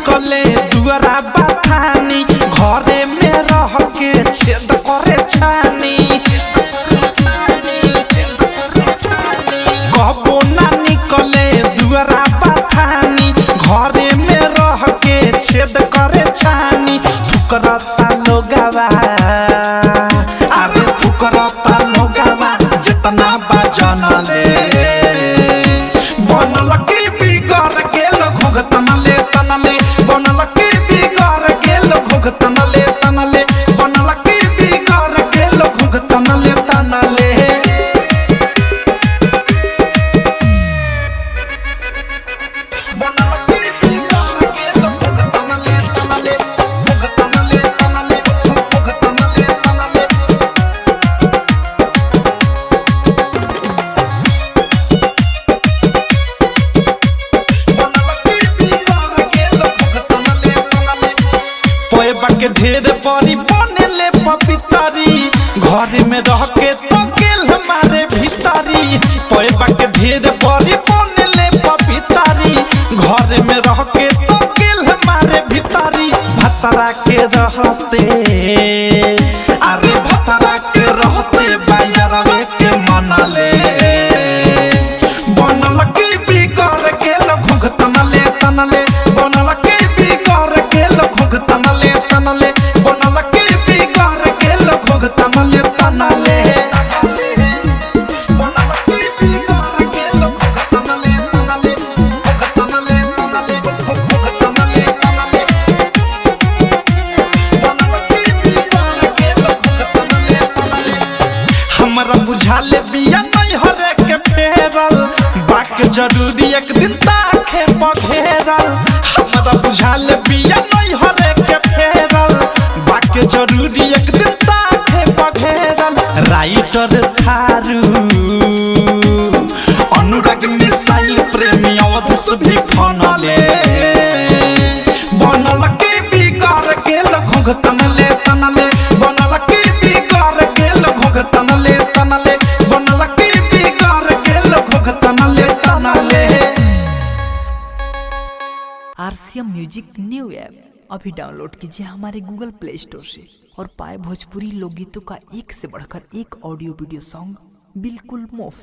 निकले दुआरा बथानी घरे में रह के छेद करे छानी कबो ना निकले दुआरा बथानी घरे में रह के छेद करे छानी फुकरता लोगवा अरे फुकरता लोगवा जितना बजन ले बनल की बिगड़ गेल घोघतन ले तनले बनल की बिगड़ गेल घोघतन ले तनले बनल की बिगड़ गेल घोघतन ले तनले के ढेर बड़ी बनेले पपितरी घर में रह के तो गेल हमारे भीतरी पैबा के ढेर बड़ी बनेले पपितरी घर में रह के तो गेल हमारे भीतरी भतरा के रहते अरे भतरा के रहते बायरवे के मनले बनल की बिगड़ गेल घुघतन ले तनले बनल की बिगड़ गेल घुघतन ले तनले बनल की बिगड़ गेल घुघतन ले तनले बनल की बिगड़ गेल घुघतन ले तनले घुघतन ले तनले घुघतन ले तनले बनल की बिगड़ गेल घुघतन ले तनले हमरा बुझाले बिया नहीं हरे के फेरल बाकी जरूरी एक दिन ताखे पघेरल हमरा बुझाले बिया नहीं हरे के फेरल बाकी जरूरी एक दिन ताखे पघेरल राइटर थारू अनुराग मिसाइल प्रेमी अवधस भी फनले बनल की बिगड़ गेल घोघतन ले तनले बनल की बिगड़ गेल घोघतन ले तनले बनल की बिगड़ गेल घोघतन ले तनले। आरसीएम म्यूजिक न्यू ऐप अभी डाउनलोड कीजिए हमारे गूगल प्ले स्टोर से और पाए भोजपुरी लोकगीतों का एक से बढ़कर एक ऑडियो वीडियो सॉन्ग बिल्कुल मुफ्त।